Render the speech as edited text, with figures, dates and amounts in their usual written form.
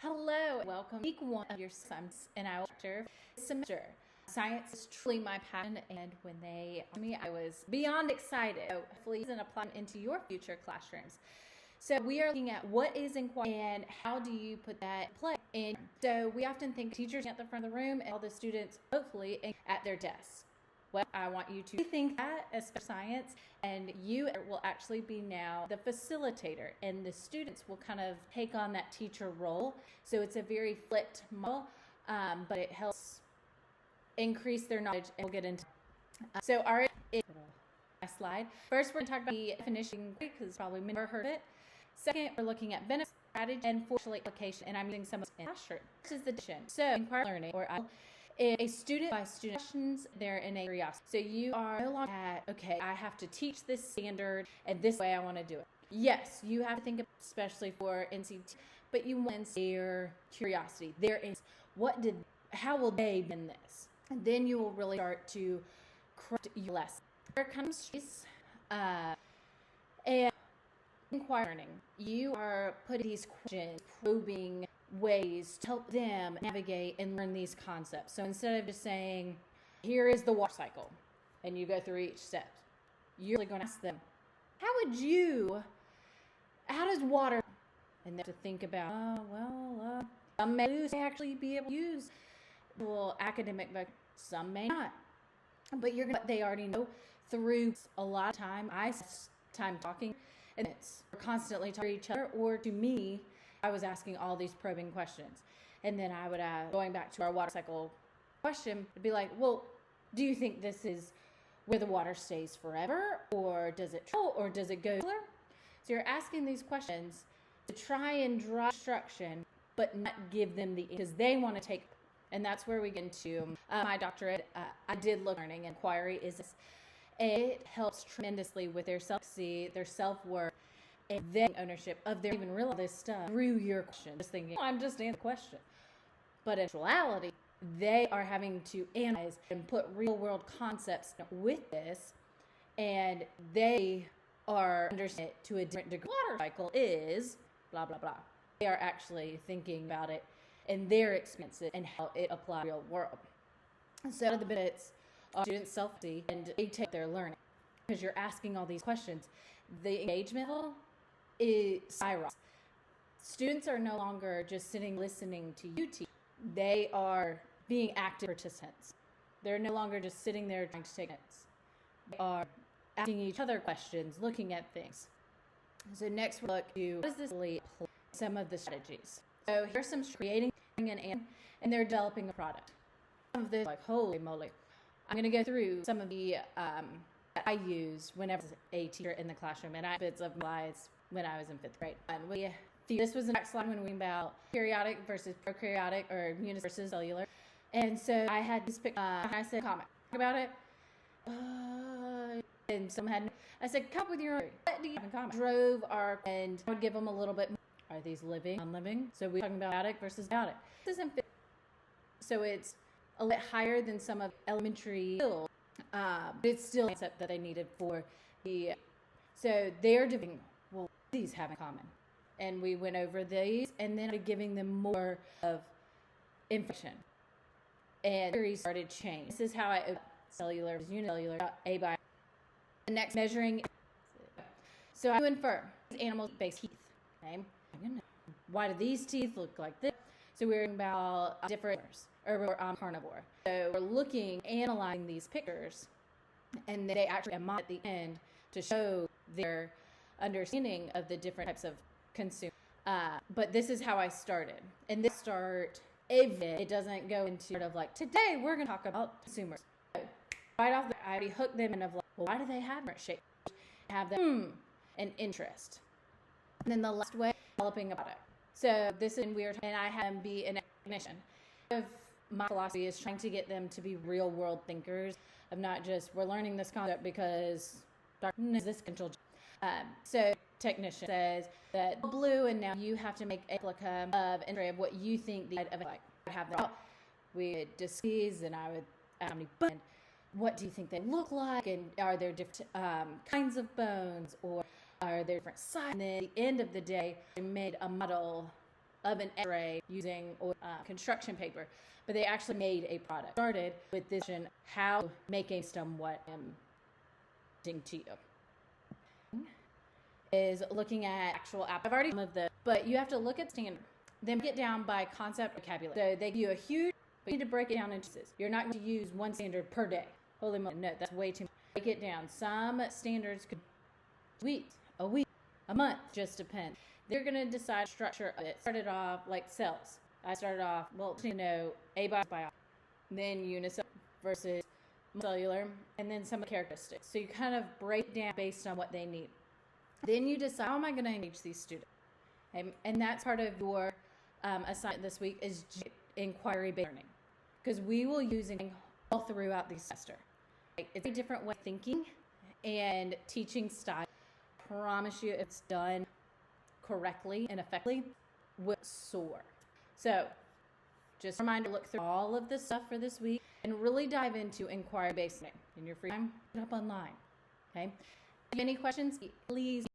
Hello, welcome to week 1 of your science and I will lecture this semester. Science is truly my passion, and when they asked me, I was beyond excited. So hopefully, and apply them into your future classrooms. So we are looking at what is inquiry and how do you put that in play. And so we often think teachers at the front of the room and all the students, hopefully, at their desks. Well, I want you to think that, especially science, and you will actually be now the facilitator, and the students will kind of take on that teacher role. So it's a very flipped model, but it helps increase their knowledge, and we'll get into so our slide. First, we're going to talk about the definition, because probably many never heard it. Second, we're looking at benefits, strategy, and formulate application, and I'm using some of this in classroom. This is the definition. So, inquiry learning, or a student by student questions, they're in a curiosity. So you are no longer at, okay, I have to teach this standard and this way I want to do it. Yes, you have to think of, especially for NCT, but you want their curiosity. There is, how will they begin this? And then you will really start to craft your lesson. There comes and inquiry learning. You are putting these questions, probing ways to help them navigate and learn these concepts. So instead of just saying, here is the water cycle, and you go through each step, you're really going to ask them, how does water, and they have to think about, some may actually be able to use academic book, some may not. But they already know through a lot of time talking, and we're constantly talking to each other, or to me, I was asking all these probing questions. And then I would going back to our water cycle question, it'd be like, well, do you think this is where the water stays forever? Or does it travel? Or does it go? So you're asking these questions to try and draw instruction, but not give them because they want to take. And that's where we get into my doctorate. I did look learning inquiry is it helps tremendously with their self-worth, and then ownership of their even realize this stuff through your question. Just thinking, I'm just answering the question. But in actuality, they are having to analyze and put real world concepts with this, and they are understanding it to a different degree. Water cycle is blah, blah, blah. They are actually thinking about it and their experiences and how it applies to the real world. So the benefits are students' self-esteem, and they take their learning. Because you're asking all these questions, the engagement level is skyrockets. Students are no longer just sitting listening to you teach. They are being active participants. They're no longer just sitting there trying to take notes. They are asking each other questions, looking at things. So next we'll look to what does this really apply, some of the strategies. So here's some creating and they're developing a product. Some of this, like, holy moly. I'm going to go through some of the that I used whenever I was a teacher in the classroom, and I bits of slides when I was in 5th grade. And this was the next slide when we about periodic versus prokaryotic, or unit versus cellular. And so I had this picture, and I said, comment about it. And someone I said, come up with your own. What do you have in common? And I would give them a little bit more. Are these living, non-living? So we're talking about biotic versus biotic. This isn't fit. So it's a little bit higher than some of elementary skills, but it's still a concept that they needed for the. So they're doing, well, these have in common. And we went over these, and then giving them more of information. And theories started changing. This is how I cellular, unicellular, abiotic. The next measuring. So I infer animals base teeth. Okay. Why do these teeth look like this? So we're talking about different, or we're carnivore. So we're analyzing these pictures, and they actually am at the end to show their understanding of the different types of consumer. But this is how I started. And this it doesn't go into sort of like, today we're going to talk about consumers. So right off I already hooked them in of like, well, why do they have different shapes? Have them an interest. And then the last way, developing a product. So this is weird, and I have them be an technician. My philosophy is trying to get them to be real world thinkers, of not just, we're learning this concept because darkness is this control. So technician says that blue, and now you have to make a replica of entry of what you think the of like. I would have them. We would discuss, and I would ask how many bones. What do you think they look like? And are there different kinds of bones, or are there different sizes? And then at the end of the day, I made a model of an X-ray using construction paper, but they actually made a product. Started with this question, how to make a system what I'm teaching to you. Is looking at actual app. I've already some of the, but you have to look at standard. Then break it down by concept vocabulary. So they give you a huge, but you need to break it down into pieces. You're not going to use one standard per day. Holy moly, no, that's way too much. Break it down. Some standards could be a week, a month, just depends. They're going to decide structure of it. Started off like cells. I started off, you know, abiotic, then unicellular versus cellular, and then some characteristics. So you kind of break down based on what they need. Then you decide, how am I going to teach these students? And that's part of your assignment this week is inquiry-based learning. Because we will use it all throughout the semester. It's a different way of thinking and teaching style. I promise you, if it's done correctly and effectively, will soar. So just a reminder, look through all of this stuff for this week and really dive into inquiry-based learning. In your free time, put it up online. Okay? If you have any questions, please